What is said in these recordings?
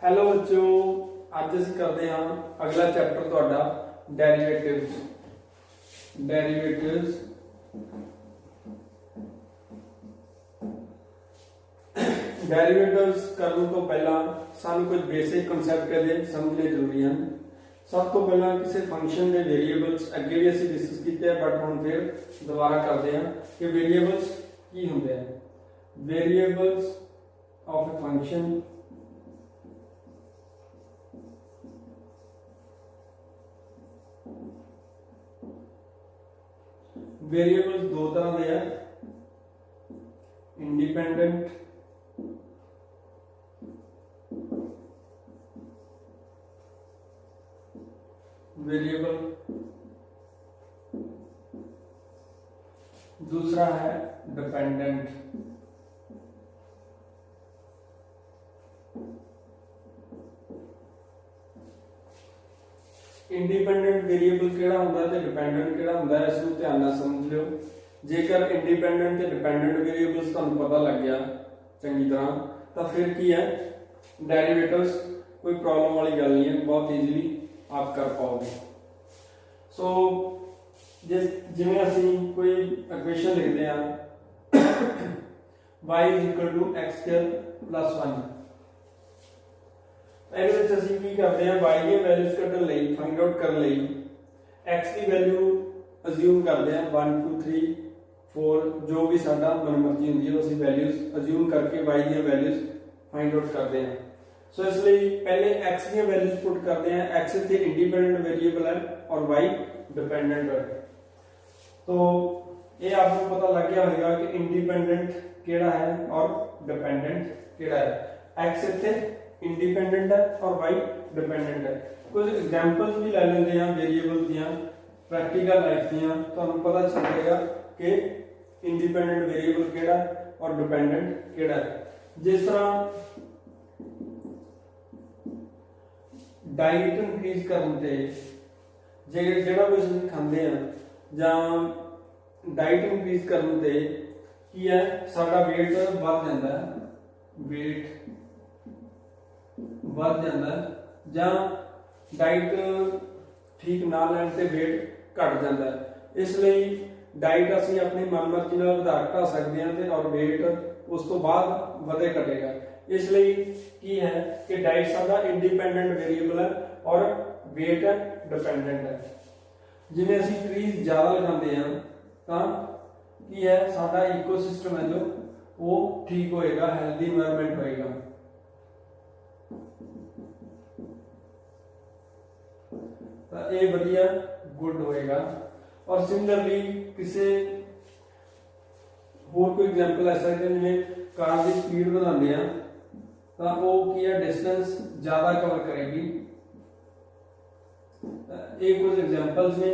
Hello बच्चों, आज ਅਸੀਂ ਕਰਦੇ ਹਾਂ अगला चैप्टर ਤੁਹਾਡਾ डेरिवेटिव्स। डेरिवेटिव्स करने तो पहला सानू कुछ बेसिक कंसैप्ट ਇਹਦੇ समझने जरूरी हैं। सब तो पहला किसी फंक्शन के वेरिएबल्स अगे भी ਅਸੀਂ डिस्कस किए हैं, बट हम फिर दोबारा करते हैं कि वेरिएबल्स की होंगे हैं। Variables of a function variables दो तरह के हैं, इंडिपेंडेंट वेरिएबल, दूसरा है डिपेंडेंट। इंडिपेंडेंट वेरिएबल केड़ा हुंदा है ते डिपेंडेंट केड़ा हुंदा है, इसनूं ध्यान नाल समझ लिओ। जेकर इंडिपेंडेंट ते डिपेंडेंट वेरिएबल्स तुहानूं पता लग गया चंगी तरह, तो फिर की है डेरिवेटिव्स कोई प्रॉब्लम वाली गल नहीं है, बहुत ईजीली आप कर पाओगे। सो जिवें असीं कोई इक्वेशन लिखते हैं y = x² + 1, ਇਹਦੇ ਵਿੱਚ ਅਸੀਂ ਕੀ ਕਰਦੇ ਹਾਂ, y ਦੀਆਂ ਵੈਲਿਊਜ਼ ਕੱਢਣ ਲਈ, ਫਾਈਂਡ ਆਊਟ ਕਰਨ ਲਈ x ਦੀ ਵੈਲਿਊ ਅਸਿਊਮ ਕਰਦੇ ਹਾਂ 1 2 3 4, ਜੋ ਵੀ ਸਾਡਾ ਮਨਮਰਜ਼ੀ ਹੁੰਦੀ ਹੈ ਅਸੀਂ ਵੈਲਿਊਜ਼ ਅਸਿਊਮ ਕਰਕੇ y ਦੀਆਂ ਵੈਲਿਊਜ਼ ਫਾਈਂਡ ਆਊਟ ਕਰਦੇ ਹਾਂ। सो इसलिए पहले x ਦੀਆਂ वैल्यूज पुट करते हैं। x इतने इंडिपेंडेंट वेरिएबल है और y डिपेंडेंट है। तो ये आपको पता लग गया होगा कि इंडिपेंडेंट केड़ा है और डिपेंडेंट केड़ा है। x इतने इंडिपेंडेंट है और y डिपेंडेंट है। कुछ एग्जांपल्स भी ले लेते हैं वेरिएबल दियां, प्रैक्टिकल लाइफ दियां, तो पता चलेगा कि इंडिपेंडेंट वेरिएबल केड़ा और डिपेंडेंट केड़ा है। जिस तरह डाइट इंक्रीज करने ते जेड़ा कुछ ਅਸੀਂ ਖਾਂਦੇ ਆ ਜਾਂ डाइट इंक्रीज करने ते ਕੀ ਹੈ, ਸਾਡਾ weight ਵੱਧ ਜਾਂਦਾ ਹੈ, weight ਵੱਧ ਜਾਂਦਾ ਹੈ, ਜਾਂ डाइट ਠੀਕ ਨਾ ਲੈਣ ਤੇ weight ਘਟ ਜਾਂਦਾ ਹੈ। ਇਸ ਲਈ डाइट ਅਸੀਂ ਆਪਣੀ ਮਨਮਰਜ਼ੀ ਨਾਲ ਵਧਾ ਘਟਾ ਸਕਦੇ ਹਾਂ ਤੇ ਔਰ weight ਉਸ ਤੋਂ ਬਾਅਦ ਵਧੇ ਘਟੇਗਾ। इसलिए की है कि डाइट साडा इंडिपेंडेंट वेरिएबल है और वेट डिपेंडेंट है। जिवें असीं ट्रीज ज़्यादा लगाते हैं तो की है, साडा इकोसिस्टम है जो वो ठीक होएगा, हेल्दी एनवायरनमेंट होएगा। तो ये बढ़िया गुड होएगा। और सिमिलरली किसी होर कोई एग्जांपल ऐसा है जिवें कार की स्पीड बढ़ाते हैं तो वो की है, डिस्टेंस ज्यादा कवर करेगी। एक कुछ एग्जांपल्स ने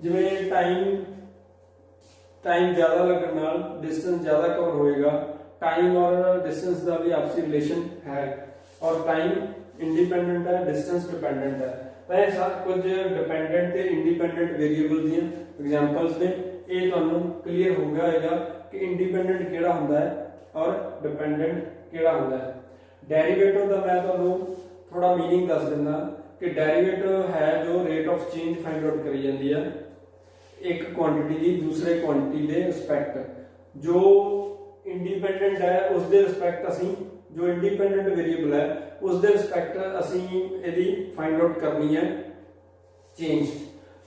जिवें टाइम ज्यादा लगने नाल डिस्टेंस ज्यादा कवर होएगा। टाइम और डिस्टेंस का भी आपसी रिलेशन है और टाइम इंडिपेंडेंट है, डिस्टेंस डिपेंडेंट है। तो ये सब कुछ डिपेंडेंट ते इंडिपेंडेंट वेरिएबल दी एग्जांपल्स ने। ये तुहानूं क्लीयर हो गया होगा कि इंडिपेंडेंट केड़ा हुंदा है और डिपेंडेंट केड़ा हुंदा है। डेरिवेटिव का मैं तुहानूं थोड़ा मीनिंग दस दिंदा कि डेरिवेटिव है जो rate of change find out करी जाती है एक क्वांटिटी की दूसरे क्वांटिटी के रिस्पैक्ट। जो इंडिपेंडेंट है उस दे रिस्पैक्ट असीं, जो इंडिपेंडेंट वेरिएबल है उस दे रिस्पैक्ट असीं इहदी फाइंड आउट करनी है चेंज।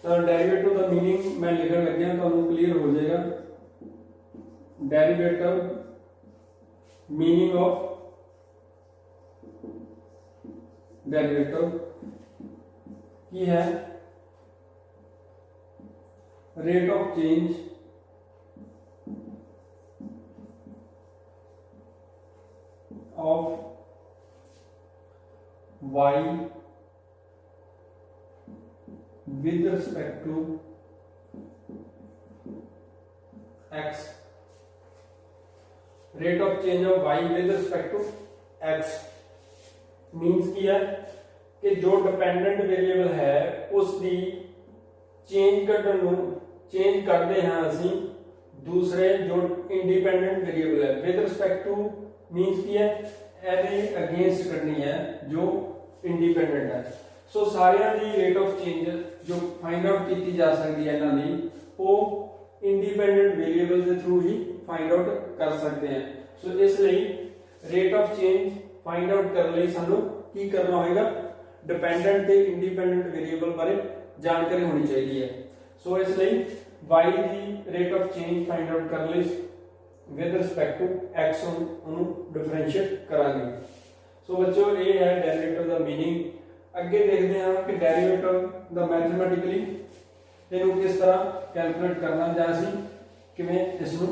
तो डेरिवेटिव का मीनिंग मैं लिखण लग्या, तुहानूं क्लीयर हो जाएगा। डेरिवेटिव मीनिंग ऑफ डेरिवेटिव की है, rate of change of y with respect to x। Rate of change of y with respect to x means की है कि जो डिपेंडेंट वेरिएबल है उसकी चेंज करते हैं असीं दूसरे जो इंडिपेंडेंट वेरिएबल है विद रिस्पेक्ट टू मीन्स की है ਇਹਦੇ ਅਗੇਂਸਟ ਕਰਨੀ ਹੈ ਜੋ ਇੰਡੀਪੈਂਡੈਂਟ ਹੈ। ਸੋ ਸਾਰਿਆਂ ਦੀ ਰੇਟ ਆਫ ਚੇਂਜ ਜੋ ਫਾਈਂਡ ਆਊਟ ਕੀਤੀ ਜਾ ਸਕਦੀ ਹੈ ਇਹਨਾਂ ਦੀ ਉਹ ਇੰਡੀਪੈਂਡੈਂਟ ਵੇਰੀਏਬਲ ਦੇ ਥਰੂ ਹੀ ਫਾਈਂਡ ਆਊਟ ਕਰ ਸਕਦੇ ਹਾਂ। ਸੋ ਇਸ ਲਈ rate of change find out ਕਰਨ ਲਈ ਸਾਨੂੰ ਕੀ ਕਰਨਾ ਹੋਏਗਾ, ਡਿਪੈਂਡੈਂਟ ਤੇ ਇੰਡੀਪੈਂਡੈਂਟ ਵੇਰੀਏਬਲ ਬਾਰੇ ਜਾਣਕਾਰੀ ਹੋਣੀ ਚਾਹੀਦੀ ਹੈ। ਸੋ ਇਸ ਲਈ y the rate of change find out ਕਰਨ ਲਈ ਵਿਦ ਰਿਸਪੈਕਟ ਟੂ x ਉਹਨੂੰ ਡਿਫਰੈਂਸ਼ੀਏਟ ਕਰਾਂਗੇ। ਸੋ ਬੱਚਿਓ ਇਹ ਹੈ ਡੈਰੀਵੇਟਿਵ ਦਾ ਮੀਨਿੰਗ। ਅੱਗੇ ਦੇਖਦੇ ਹਾਂ ਕਿ ਡੈਰੀਵੇਟਿਵ ਦਾ ਮੈਥਮੈਟਿਕਲੀ ਇਹਨੂੰ ਕਿਸ ਤਰ੍ਹਾਂ ਕੈਲਕੂਲੇਟ ਕਰਨਾ ਜਾਂ ਅਸੀਂ ਕਿਵੇਂ ਇਸ ਨੂੰ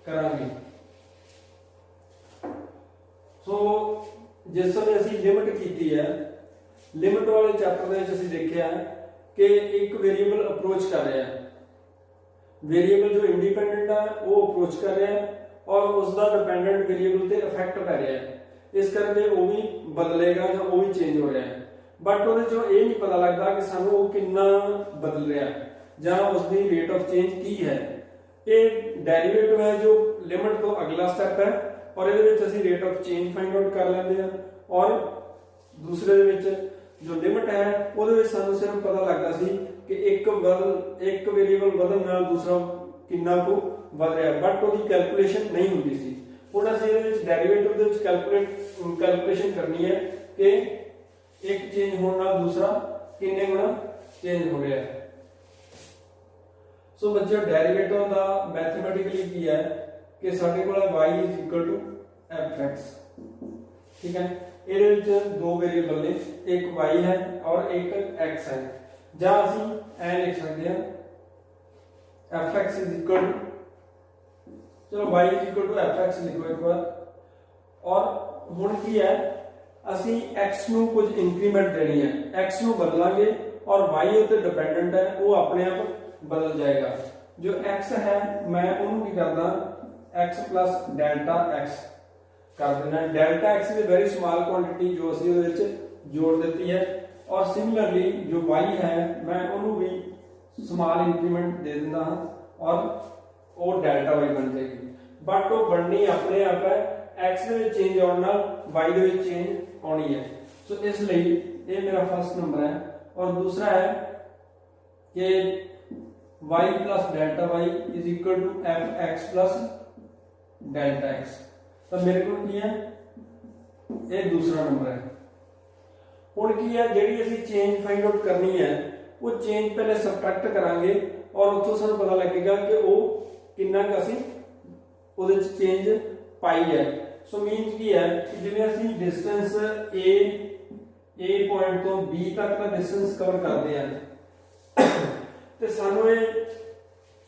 ਕਰਾਂਗੇ। ਸੋ ਜਿਸ ਵੇਲੇ ਅਸੀਂ ਲਿਮਿਟ ਕੀਤੀ ਹੈ, ਲਿਮਿਟ ਵਾਲੇ ਚੈਪਟਰ ਦੇ ਵਿੱਚ ਅਸੀਂ ਦੇਖਿਆ ਕਿ ਇੱਕ ਵੇਰੀਏਬਲ ਅਪਰੋਚ ਕਰ ਰਿਹਾ ਹੈ, ਵੇਰੀਏਬਲ ਜੋ ਇੰਡੀਪੈਂਡੈਂਟ ਹੈ ਉਹ ਅਪਰੋਚ ਕਰ ਰਿਹਾ ਹੈ ਔਰ ਉਸ ਦਾ ਡਿਪੈਂਡੈਂਟ ਵੇਰੀਏਬਲ ਤੇ ਇਫੈਕਟ ਪੈ ਰਿਹਾ ਹੈ, ਇਸ ਕਰਕੇ ਉਹ ਵੀ ਬਦਲੇਗਾ ਜਾਂ ਉਹ ਵੀ ਚੇਂਜ ਹੋ ਰਿਹਾ ਹੈ। ਬਟ ਉਹਦੇ ਚੋਂ ਇਹ ਨਹੀਂ ਪਤਾ ਲੱਗਦਾ ਕਿ ਸਾਨੂੰ ਉਹ ਕਿੰਨਾ ਬਦਲ ਰਿਹਾ ਜਾਂ ਉਸ ਦੀ ਰੇਟ ਆਫ ਚੇਂਜ ਕੀ ਹੈ। ਇਹ ਡੈਰੀਵੇਟਿਵ ਹੈ ਜੋ ਲਿਮਿਟ ਤੋਂ ਅਗਲਾ ਸਟੈਪ ਹੈ ਔਰ ਇਹਦੇ ਵਿੱਚ ਅਸੀਂ rate of change find out ਕਰ ਲੈਂਦੇ ਹਾਂ ਔਰ ਦੂਸਰੇ ਦੇ ਵਿੱਚ ਜੋ ਲਿਮਿਟ ਹੈ ਉਹਦੇ ਵਿੱਚ ਸਾਨੂੰ ਸਿਰਫ ਪਤਾ ਲੱਗਦਾ ਸੀ ਕਿ ਇੱਕ ਵੇਰੀਏਬਲ ਵਧਣ ਨਾਲ ਦੂਸਰਾ ਕਿੰਨਾ ਕੁ ਵਧ ਰਿਹਾ, ਬਟ ਉਹਦੀ ਕੈਲਕੂਲੇਸ਼ਨ ਨਹੀਂ ਹੁੰਦੀ ਸੀ। ਹੁਣ ਅਸੀਂ ਇਹਦੇ ਵਿੱਚ ਡੈਰੀਵੇਟਿਵ ਦੇ ਵਿੱਚ ਕੈਲਕੂਲੇਸ਼ਨ ਕਰਨੀ ਹੈ ਕਿ ਇੱਕ ਚੇਂਜ ਹੋਣ ਨਾਲ ਦੂਸਰਾ ਕਿੰਨੇ ਗੁਣਾ ਚੇਂਜ ਹੋ ਰਿਹਾ ਹੈ। ਸੋ ਬੱਚਿਓ ਡੈਰੀਵੇਟਿਵ ਦਾ ਮੈਥਮੈਟਿਕਲੀ ਕੀ ਹੈ ਕਿ ਸਾਡੇ ਕੋਲ y fx, ਠੀਕ ਹੈ। ਇਹਦੇ ਵਿੱਚ ਦੋ ਵੇਰੀਏਬਲ ਨੇ, ਇੱਕ y ਹੈ ਔਰ ਇੱਕ x ਹੈ, ਜਾਂ ਅਸੀਂ ਐ ਲਿਖ ਸਕਦੇ ਹਾਂ fx ਚਲੋ y fx ਲਿਖੋ ਇੱਕ ਵਾਰ। ਔਰ ਹੁਣ ਕੀ ਹੈ, ਅਸੀਂ x ਨੂੰ ਕੁਝ ਇੰਕਰੀਮੈਂਟ ਦੇਣੀ ਹੈ, x ਨੂੰ ਬਦਲਾਂਗੇ ਔਰ y ਉੱਤੇ ਡਿਪੈਂਡੈਂਟ ਹੈ ਉਹ ਆਪਣੇ ਆਪ ਬਦਲ ਜਾਏਗਾ। ਜੋ x ਹੈ ਮੈਂ ਉਹਨੂੰ ਕੀ ਕਰਦਾ x plus delta x ਕਰ ਦੇਣਾ। delta x ਦੀ ਵੈਰੀ ਸਮਾਲ ਕੁਆਂਟੀਟੀ ਜੋ ਅਸੀਂ ਉਹਦੇ ਵਿੱਚ ਜੋੜ ਦਿੱਤੀ ਹੈ ਔਰ ਸਿਮਿਲਰਲੀ ਜੋ y ਹੈ ਮੈਂ ਉਹਨੂੰ ਵੀ ਸਮਾਲ ਇੰਕਰੀਮੈਂਟ ਦੇ ਦਿੰਦਾ ਹਾਂ ਔਰ ਉਹ ਡੈਲਟਾ y ਬਣ ਜਾਏਗੀ। ਬਟ ਉਹ ਬਣਨੀ ਆਪਣੇ ਆਪ ਹੈ, x ਦੇ ਵਿੱਚ ਚੇਂਜ ਆਉਣ ਨਾਲ y ਦੇ ਵਿੱਚ ਚੇਂਜ ਆਉਣੀ ਹੈ। ਸੋ ਇਸ ਲਈ ਇਹ ਮੇਰਾ ਫਸਟ ਨੰਬਰ ਹੈ। ਔਰ ਦੂਸਰਾ ਹੈ ਕਿ y plus delta y is equal to fx plus delta x। ਤਾਂ ਮੇਰੇ ਕੋਲ ਕੀ ਹੈ, ਇਹ ਦੂਸਰਾ ਨੰਬਰ ਹੈ। ਹੁਣ ਕੀ ਹੈ, ਜਿਹੜੀ ਅਸੀਂ ਚੇਂਜ ਫਾਈਂਡ ਆਊਟ ਕਰਨੀ ਹੈ ਉਹ ਚੇਂਜ ਪਹਿਲੇ ਸਬਟ੍ਰੈਕਟ ਕਰਾਂਗੇ ਔਰ ਉੱਥੋਂ ਸਾਨੂੰ ਪਤਾ ਲੱਗੇਗਾ ਕਿ ਉਹ ਕਿੰਨਾ ਕੁ ਅਸੀਂ ਉਹਦੇ ਵਿੱਚ ਚੇਂਜ ਪਾਈ ਹੈ। ਸੋ ਮੀਨਸ ਕੀ ਹੈ ਕਿ ਜਿਵੇਂ ਅਸੀਂ ਡਿਸਟੈਂਸ a ਪੁਆਇੰਟ ਤੋਂ b ਤੱਕ ਦਾ ਡਿਸਟੈਂਸ ਕਵਰ ਕਰਦੇ ਹਾਂ ਤੇ ਸਾਨੂੰ ਇਹ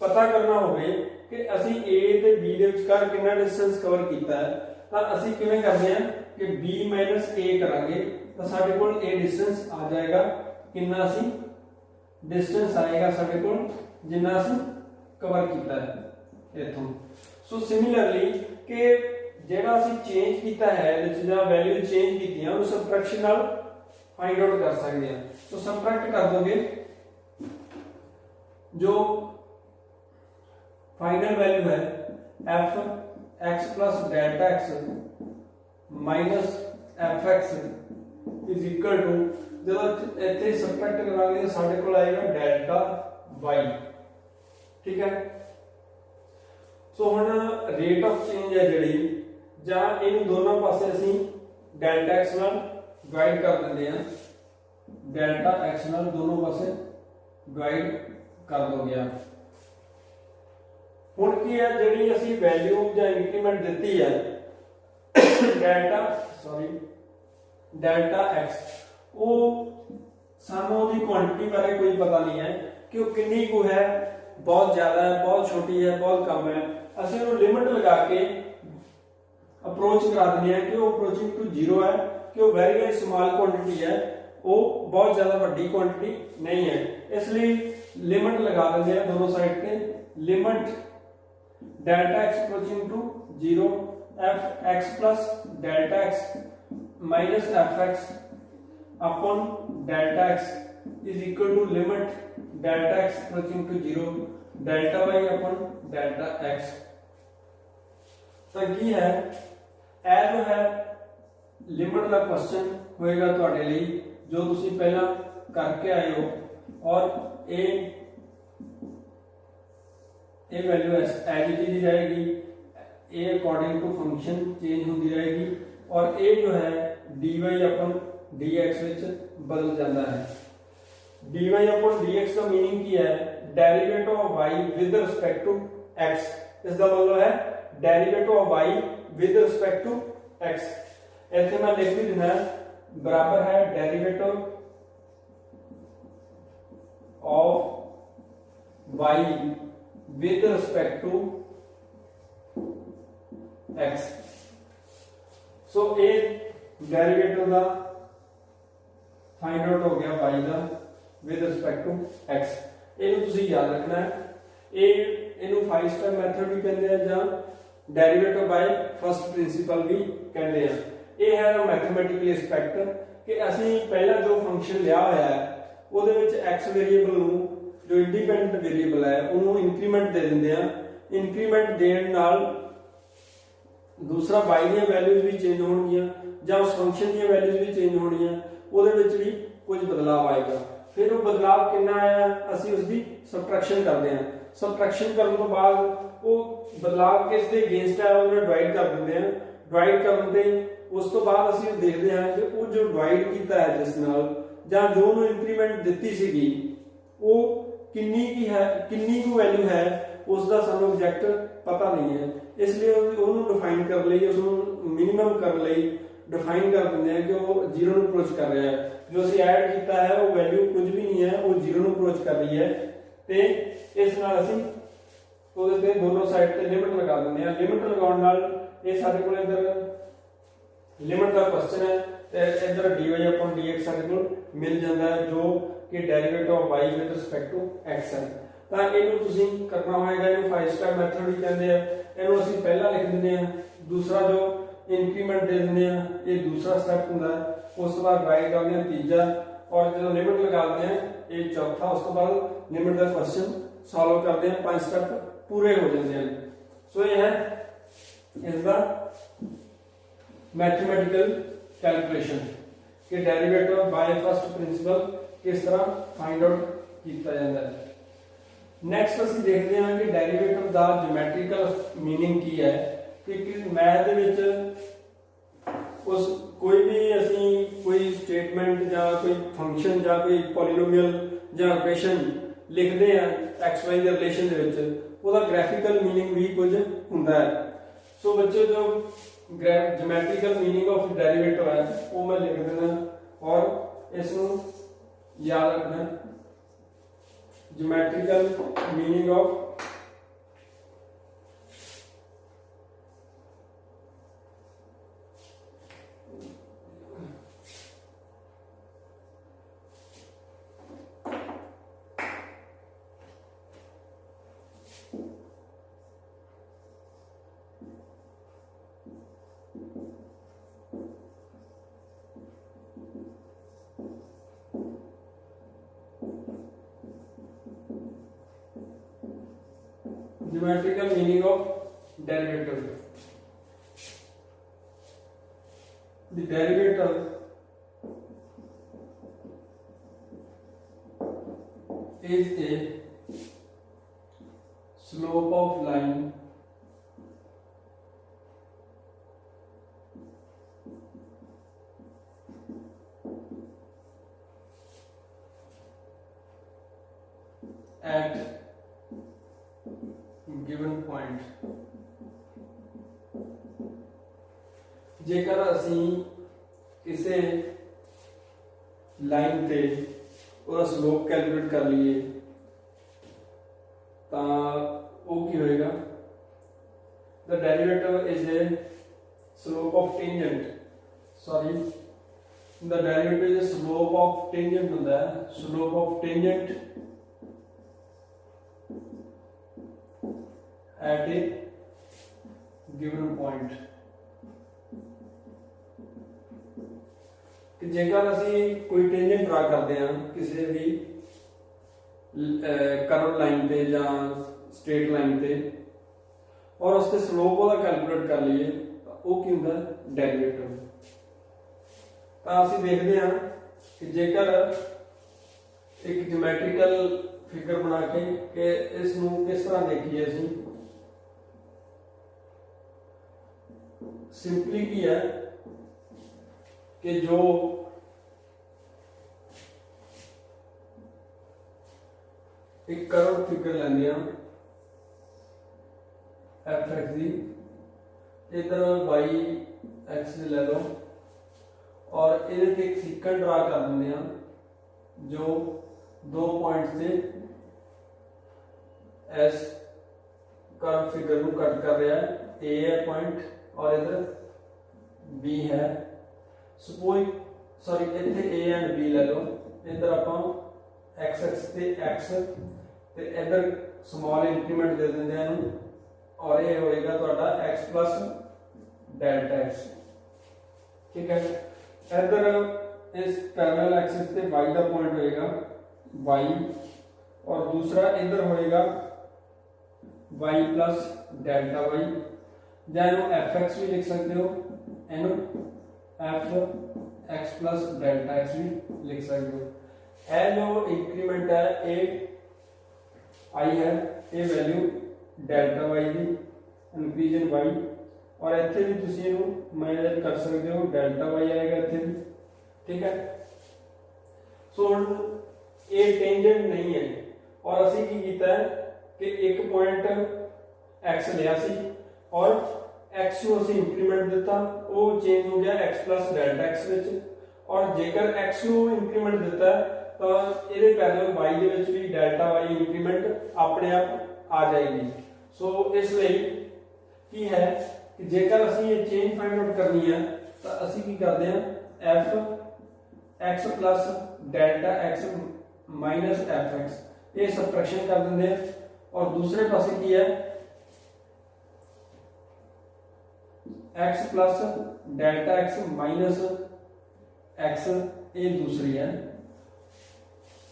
ਪਤਾ ਕਰਨਾ ਹੋਵੇ ਕਿ ਅਸੀਂ a ਤੇ b ਦੇ ਵਿਚਕਾਰ ਕਿੰਨਾ ਡਿਸਟੈਂਸ ਕਵਰ ਕੀਤਾ ਹੈ, ਤਾਂ ਅਸੀਂ ਕਿਵੇਂ ਕਰਦੇ ਹਾਂ ਕਿ b a ਕਰਾਂਗੇ ਤਾਂ ਸਾਡੇ ਕੋਲ a ਡਿਸਟੈਂਸ ਆ ਜਾਏਗਾ। ਕਿੰਨਾ ਅਸੀਂ ਡਿਸਟੈਂਸ ਆਏਗਾ ਸਾਡੇ ਕੋਲ ਜਿੰਨਾ ਅਸੀਂ ਕਵਰ ਕੀਤਾ ਹੈ ਇਥੋਂ। ਸੋ ਸਿਮਿਲਰਲੀ ਕਿ ਜਿਹੜਾ ਅਸੀਂ ਚੇਂਜ ਕੀਤਾ ਹੈ ਇਹਦੇ ਵਿੱਚ ਜਾਂ ਵੈਲਿਊ ਚੇਂਜ ਕੀਤੀ ਹੈ ਉਹਨੂੰ ਸਬਟ੍ਰੈਕਸ਼ਨ ਨਾਲ ਫਾਈਂਡ ਆਊਟ ਕਰ ਸਕਦੇ ਹਾਂ। ਸੋ ਸਬਟ੍ਰੈਕਟ ਕਰ ਦੋਗੇ, ਜੋ फाइनल वैल्यू है f x plus delta x minus f x is equal to जब इतने सबट्रैक्ट करांगे साढ़े को आएगा डेल्टा y, ठीक है। सो हुण रेट ऑफ चेंज है जिहड़ी जां इन दोनों पासे असीं डेल्टा x नाल डिवाइड कर दिंदे हां, डेल्टा x नाल दोनों पासे डिवाइड कर दोगे आप। ਹੁਣ ਕੀ ਹੈ, ਜਿਹੜੀ ਅਸੀਂ ਵੈਲਿਊ ਜਾਂ ਇੰਕਰੀਮੈਂਟ ਦਿੱਤੀ ਹੈ ਡੈਲਟਾ x, ਉਹ ਸਾਨੂੰ ਉਹਦੀ ਕੁਆਂਟੀਟੀ ਬਾਰੇ ਕੋਈ ਪਤਾ ਨਹੀਂ ਹੈ ਕਿ ਉਹ ਕਿੰਨੀ ਕੁ ਹੈ, ਬਹੁਤ ਜ਼ਿਆਦਾ ਹੈ, ਬਹੁਤ ਛੋਟੀ ਹੈ, ਬਹੁਤ ਕਮ ਹੈ। ਅਸੀਂ ਉਹਨੂੰ ਲਿਮਿਟ ਲਗਾ ਕੇ ਅਪਰੋਚ ਕਰਾ ਦਿੰਦੇ ਹਾਂ ਕਿ ਉਹ ਅਪਰੋਚਿੰਗ ਟੂ 0 ਹੈ, ਕਿ ਉਹ ਵੈਰੀ ਵੈਰੀ ਸਮਾਲ ਕੁਆਂਟੀਟੀ ਹੈ, ਉਹ ਬਹੁਤ ਜ਼ਿਆਦਾ ਵੱਡੀ ਕੁਆਂਟੀਟੀ ਨਹੀਂ ਹੈ। ਇਸ ਲਈ ਲਿਮਿਟ ਲਗਾ ਦਿੰਦੇ ਆ ਦੋਨੋਂ ਸਾਈਡ ਤੇ, limit delta x approaching to 0 f x plus delta x minus fx upon delta x is equal to limit delta x approaching to 0 delta y upon delta x। तो की है ए जो है लिमिट का क्वेश्चन होएगा तुहाडे लई जो तुसी पहला करके आए हो और ए वैल्यू एज इट इज रहेगी, ए अकॉर्डिंग टू फंक्शन चेंज होती रहेगी और ए जो है dy अपन dx विच बदल जाता है। dy अपन dx का मीनिंग की है derivative of y with respect to x, इसका मतलब है derivative of y with respect to x। इथे मैं लिख भी देना बराबर है derivative of y with respect to x। So ए डेरिवेटिव का फाइंड आउट हो गया y का विद रिस्पेक्ट टू x। ਇਹਨੂੰ ਤੁਸੀਂ याद रखना है, ਇਹਨੂੰ 5 स्टेप मैथड भी कहते हैं ਜਾਂ डेरिवेटिव बाय फर्स्ट प्रिंसिपल भी कहते हैं। ਇਹ ਹੈ ਮੈਥਮੈਟਿਕਲ ਐਸਪੈਕਟ ਕਿ ਅਸੀਂ ਪਹਿਲਾਂ ਜੋ ਫੰਕਸ਼ਨ ਲਿਆ ਹੋਇਆ ਹੈ ਉਹਦੇ ਵਿੱਚ x ਵੇਰੀਏਬਲ ਨੂੰ ਜੋ ਇੰਡੀਪੈਂਡੈਂਟ ਵੇਰੀਏਬਲ ਹੈ ਉਹਨੂੰ ਇੰਕਰੀਮੈਂਟ ਦੇ ਦਿੰਦੇ ਆ। ਇੰਕਰੀਮੈਂਟ ਦੇਣ ਨਾਲ ਦੂਸਰਾ y ਦੀਆਂ ਵੈਲਿਊਜ਼ ਵੀ ਚੇਂਜ ਹੋਣਗੀਆਂ ਜਾਂ ਉਸ ਫੰਕਸ਼ਨ ਦੀਆਂ ਵੈਲਿਊਜ਼ ਵੀ ਚੇਂਜ ਹੋਣਗੀਆਂ, ਉਹਦੇ ਵਿੱਚ ਵੀ ਕੁਝ ਬਦਲਾਅ ਆਏਗਾ। फिर वो बदलाव कितना आया ਅਸੀਂ उसकी सबट्रैक्शन करते हैं। सबट्रैक्शन करने तो बाद वो बदलाव किस दे अगेंस्ट है ਉਹਨੂੰ डिवाइड कर ਦਿੰਦੇ हैं। डिवाइड ਕਰਨ ਤੇ ਉਸ ਤੋਂ ਬਾਅਦ ਅਸੀਂ ਦੇਖਦੇ ਹਾਂ ਕਿ ਉਹ ਜੋ ਡਿਵਾਈਡ ਕੀਤਾ ਹੈ ਜਿਸ ਨਾਲ ਜਾਂ ਜੋ ਉਹਨੂੰ ਇੰਕਰੀਮੈਂਟ ਦਿੱਤੀ ਸੀਗੀ ਉਹ ਕਿੰਨੀ ਕੁ ਵੈਲਿਊ ਹੈ ਉਸ ਦਾ ਸਾਨੂੰ ਐਗਜ਼ੈਕਟ ਪਤਾ ਨਹੀਂ ਹੈ। ਇਸ ਲਈ ਉਹਨੂੰ ਡਿਫਾਈਨ ਕਰਨ ਲਈ ਉਸਨੂੰ ਮਿਨੀਮਮ ਕਰਨ ਲਈ डिफाइन कर देंगे कि वो 0 ਨੂੰ ਅਪਰੋਚ ਕਰ ਰਿਹਾ ਹੈ। जो ਅਸੀਂ ਐਡ ਕੀਤਾ ਹੈ ਉਹ ਵੈਲਿਊ ਕੁਝ ਵੀ ਨਹੀਂ ਹੈ, ਉਹ 0 ਨੂੰ ਅਪਰੋਚ ਕਰ ਰਹੀ ਹੈ ਤੇ ਇਸ ਨਾਲ ਅਸੀਂ ਉਹਦੇ ਤੇ ਦੋਨੋਂ ਸਾਈਡ ਤੇ ਲਿਮਿਟ ਲਗਾ ਦਿੰਦੇ ਹਾਂ। ਲਿਮਿਟ ਲਗਾਉਣ ਨਾਲ ਇਹ ਸਾਡੇ ਕੋਲ ਇਧਰ ਲਿਮਿਟ ਦਾ ਕੁਐਸਚਨ ਹੈ ਤੇ ਇਧਰ dy upon dx ਸਾਡੇ ਕੋਲ ਮਿਲ ਜਾਂਦਾ ਹੈ ਜੋ ਕਿ derivative of y with respect to x ਹੈ। ਤਾਂ ਇਹਨੂੰ ਤੁਸੀਂ ਕਰਨਾ ਹੋਏਗਾ, ਇਹਨੂੰ 5 ਸਟੈਪ ਮੈਥਡ ਵੀ ਕਹਿੰਦੇ ਆ। ਇਹਨੂੰ ਅਸੀਂ ਪਹਿਲਾ ਲਿਖ ਦਿੰਦੇ ਹਾਂ, ਦੂਸਰਾ ਜੋ इंक्रीमेंट दे देंगे ये दूसरा स्टेप होता है, उस तो बाद राइट करते हैं तीजा और जो लिमिट लगाते हैं ये चौथा, उस तो बाद लिमिट का क्वेश्चन सॉल्व करते हैं। 5 स्टेप पूरे हो जाते हैं। सो ये है इसका मैथमेटिकल कैलकुलेशन कि डेरिवेटिव बाय फर्स्ट प्रिंसिपल किस तरह फाइंड आउट किया जाता है। नैक्सट असं देखते हैं कि डेरिवेटिव का ज्योमैट्रिकल मीनिंग की है कि मैथ ਦੇ ਵਿੱਚ उस कोई भी ਅਸੀਂ कोई स्टेटमेंट ਜਾਂ कोई फंक्शन ਜਾਂ कोई पॉलीनोमियल ਜਾਂ इक्वेशन लिखते हैं x y ਦੇ ਰਿਲੇਸ਼ਨ ਦੇ ਵਿੱਚ ਉਹਦਾ ਗ੍ਰਾਫਿਕਲ मीनिंग भी कुछ ਹੁੰਦਾ है। सो बच्चों जो ज्योमेट्रिकल मीनिंग ऑफ डेरिवेटिव है वो मैं लिख देना और इसको याद रखना। Geometrical meaning of geometrical meaning of derivative. The derivative is a slope of line at given point। जेकर असी किसी लाइन ते उसका स्लोप कैलकुलेट कर लीए तो वो की होएगा, the derivative is a slope of tangent, sorry the derivative is a slope of tangent होता है, slope of tangent at a given point। कि जेकर असी कोई टेंजेंट ड्रा करते हैं किसी भी कर्व लाइन पे या स्ट्रेट लाइन पे और उसके स्लोप का कैलकुलेट कर लीए तो वो की होता है डेरिवेटिव। ਤਾਂ ਅਸੀਂ ਦੇਖਦੇ ਹਾਂ ਕਿ ਜੇਕਰ ਇੱਕ ਜਿਓਮੈਟ੍ਰੀਕਲ ਫਿਗਰ ਬਣਾ ਕੇ ਕਿ ਇਸ ਨੂੰ ਕਿਸ ਤਰ੍ਹਾਂ ਦੇਖੀਏ ਅਸੀਂ। ਸਿੰਪਲੀ ਕੀ ਹੈ कि जो एक कर्व फिगर लेंगे हम एफ एक्स की, इधर वाई एक्स ले लो और ये एक सीक्वेंस ड्रा कर देंगे हम जो 2 पॉइंट से एस कर्व फिगर को कट कर रहा है। ए है पॉइंट और इधर बी है। सपोज सॉरी इतने ए एंड बी ले लो, इधर आप एक्स एक्स ते एक्स ते इधर स्मॉल इंक्रीमेंट दे देंगे हैं और ये होएगा ਤੁਹਾਡਾ x प्लस डेल्टा x। ठीक है, इधर इस पैरेलल एक्सिस पे y का पॉइंट होएगा y और दूसरा इधर होएगा y प्लस डेल्टा y, या इनको fx भी लिख सकते हो, इनको F X plus delta x भी लिख सकते हो। ए जो इंक्रीमेंट है ए आई है, ये वैल्यू डेल्टा वाई की इंक्रीज इन वाई और इतने भी तुम इन्हों मैनेज कर सकते हो, डेल्टा वाई आएगा इतने भी। ठीक है, सो ये टेंजेंट नहीं है और असी की कीता है कि एक पॉइंट एक्स लिया सी और एक्स ਨੂੰ ਅਸੀਂ ਇੰਕਰੀਮੈਂਟ ਦਿੱਤਾ, ਉਹ ਚੇਂਜ ਹੋ ਗਿਆ x प्लस डेल्टा x ਵਿੱਚ, और जेकर x ਨੂੰ ਇੰਕਰੀਮੈਂਟ ਦਿੱਤਾ ਤਾਂ ਇਹਦੇ ਪੈਰਲਲ y ਦੇ ਵਿੱਚ ਵੀ डेल्टा y ਇੰਕਰੀਮੈਂਟ ਆਪਣੇ ਆਪ ਆ ਜਾਏਗੀ। ਸੋ ਇਸ ਲਈ ਕੀ ਹੈ ਕਿ ਜੇਕਰ ਅਸੀਂ ਇਹ ਚੇਂਜ ਫਾਈਂਡ ਆਊਟ ਕਰਨੀ ਹੈ ਤਾਂ ਅਸੀਂ ਕੀ ਕਰਦੇ ਹਾਂ f x plus delta x minus fx, ये सबट्रैक्शन कर देंगे हैं और दूसरे पासे की है x plus delta x minus x, ये दूसरी है।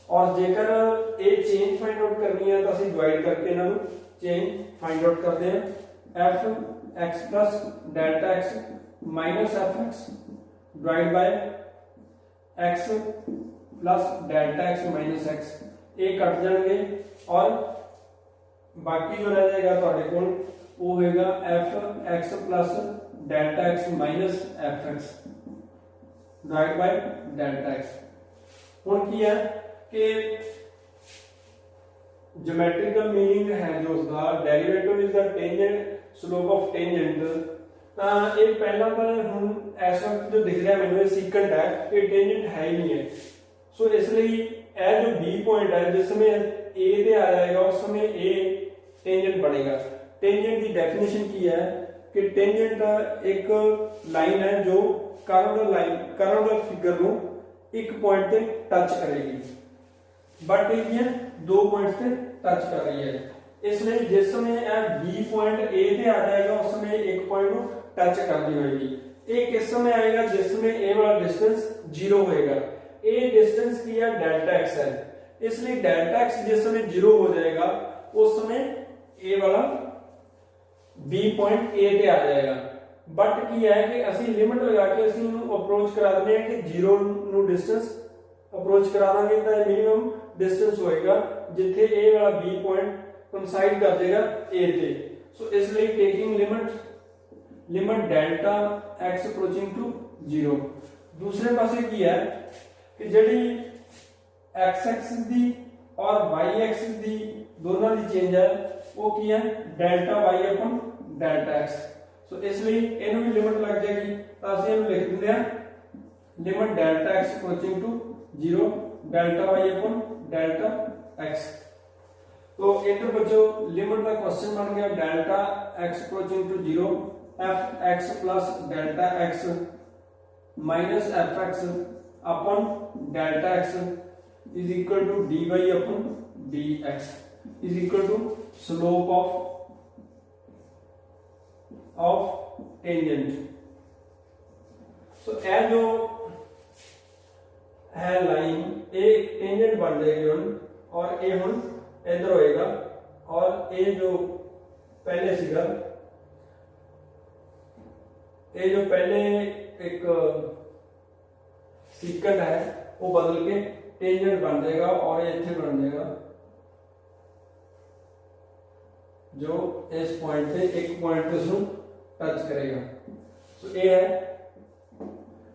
और जेकर ये चेंज फाइंड आउट करनी है तो असं डिवाइड करके इन्हों चेंज फाइंड आउट करते हैं। f x plus delta x minus F x divide by x plus delta x minus x, ये कट जाएंगे और बाकी जो रह जाएगा थोड़े को वो होगा F X plus delta X minus F x divide by delta x. हुण की है कि ज्योमेट्रिकल मीनिंग है जो उसका derivative is the tangent slope of tangent, ਤਾਂ ਇਹ ਪਹਿਲਾਂ ਤਾਂ ਹੁਣ ਇਸ ਵਕਤ ਜੋ ਦਿਖ ਰਿਹਾ ਮੈਨੂੰ ਇਹ ਸੀਕੈਂਟ ਹੈ, ਇਹ टेंजेंट है ही नहीं है। सो इस ਲਈ ਇਹ जो बी पॉइंट है जिस समय ए पे आ जाएगा उस समय ए टेंजेंट बनेगा। टेंजेंट की डेफिनेशन की है कि टेंजेंट एक लाइन है जो कर्व फिगर को एक पॉइंट पे टच करेगी, बट ये 2 पॉइंट पे टच कर रही है। इसलिए जिस समय बी पॉइंट ए पे आ जाएगा उस समय एक पॉइंट को टच करनी होगी। ये किस समय आएगा जिस समय ए वाला डिस्टेंस 0 होएगा। ए डिस्टेंस की है डेल्टा एक्स है, इसलिए डेल्टा एक्स जिस समय 0 हो जाएगा उस समय ए वाला बी पॉइंट ए पे आ जाएगा। बट की है कि असं लिमिट लगा के असं अप्रोच करा दें कि 0 नु डिस्टेंस अप्रोच करा देंगे तो मिनिमम डिस्टेंस होएगा जिथे ए वाला बी पॉइंट कंसाइड कर देगा ए पे। सो इसलिए taking limit delta x approaching to 0। दूसरे पासे की है कि जड़ी एक्स एक्सिस दी और वाई एक्सिस दी दोनों की चेंज है वो की है delta Y upon delta x. सो इसलिए इन्हों भी लिमिट लग जाएगी तो असं इन्हों लिख देते हैं limit delta x approaching to 0 delta Y upon delta X. तो इधर बच्चों लिमिट का क्वेश्चन बन गया delta x approaching to 0 F X plus delta X minus F X upon delta X is equal to D Y upon D X is equal to slope of tangent. So uh जो है line ए tangent बन जाएगी हुन और ए हुन इधर होएगा और ए जो पहले सीगा ये जो पहले एक सीकेंड है वो बदल के टेंजेंट बन जाएगा और ये इत्थे बन जाएगा जो इस पॉइंट से एक पॉइंट से उसको टच करेगा। सो ये है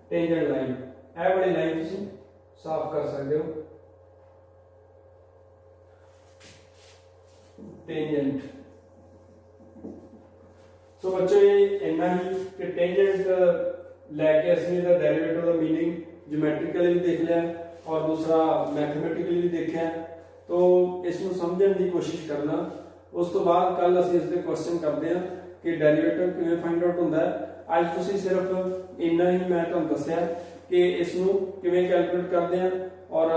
टेंजेंट लाइन। ਇਹ वाली लाइन तुम साफ कर सकते हो टेंजेंट। सो बच्चों ये इन्ना ही कि टेंजेंट लैके असली दा डेरिवेटिव दा मीनिंग ज्योमेट्रिकली भी देख लिया और दूसरा मैथमेटिकली भी देखा। तो इसको समझने की कोशिश करना। उस तो बाद कल असं इसके क्वेश्चन करते हैं कि डेरिवेटिव किवें फाइंड आउट होंदा है। अज तुसीं सिर्फ इन्ना ही मैं तुहानूं दस्सिया कि इसनूं किवें कैलकुलेट करते हैं और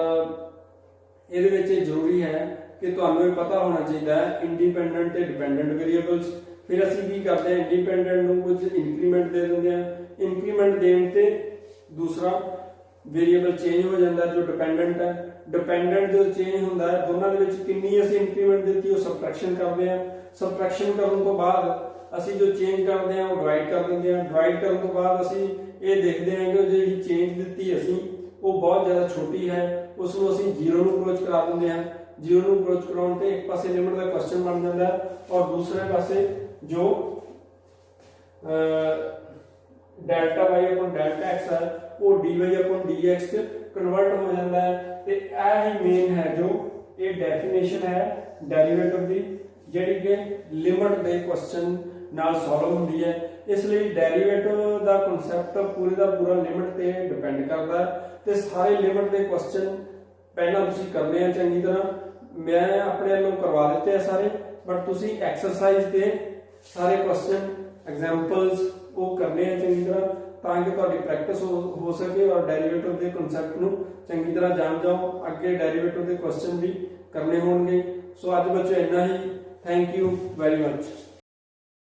इहदे विच जरूरी है कि तुहानूं ये पता होना चाहिए इंडिपेंडेंट ते डिपेंडेंट वेरीएबल्स। फिर असीं की करते हैं इंडिपेंडेंट नूं कुछ इंक्रीमेंट दे दिंदे हैं, इंक्रीमेंट देण ते दूसरा वेरीएबल चेंज हो जाता है जो डिपेंडेंट है। डिपेंडेंट जो चेंज होता है दोनों के विच कितनी असीं इंक्रीमेंट दी वो सबट्रैक्शन करते हैं। सबट्रैक्शन करने तो बाद असीं जो चेंज करते हैं वो डिवाइड कर देंगे हैं। डिवाइड करने तो बाद असीं ये देखते हैं कि जो चेंज दी असीं वो बहुत ज़्यादा छोटी है, उसको असीं जीरो नूं अप्रोच करा देंगे हैं। जीरो नूं अप्रोच कराउण ते एक पासे लिमिट का क्वेश्चन बन जाता है और दूसरे पासे जो delta y upon delta x है वो d y upon d x convert हो जाता है। तो यह ही मेन है जो ये डेफिनेशन है डेरिवेटिव की जिहड़ी कि लिमिट के क्वेश्चन नाल सॉल्व होंदी है। इसलिए डेरिवेटिव का कॉन्सैप्ट पूरे का पूरा लिमिट पे डिपेंड करता है। तो सारे लिमिट के क्वेश्चन पहला तुसीं करने हैं चंगी तरह। मैं अपने वालों करवा दिते हैं सारे, बट तुसीं एक्सरसाइज के सारे क्वेश्चन एग्जाम्पल्स वो करने हैं चंगी तरह ताकि तुहाडी प्रैक्टिस हो सके और डेरिवेटिव के कॉन्सैप्ट नूं चंगी तरह जान जाओ। अगे डेरिवेटिव के क्वेश्चन भी करने होंगे। सो अज बच्चों इन्ना ही। Thank you very much.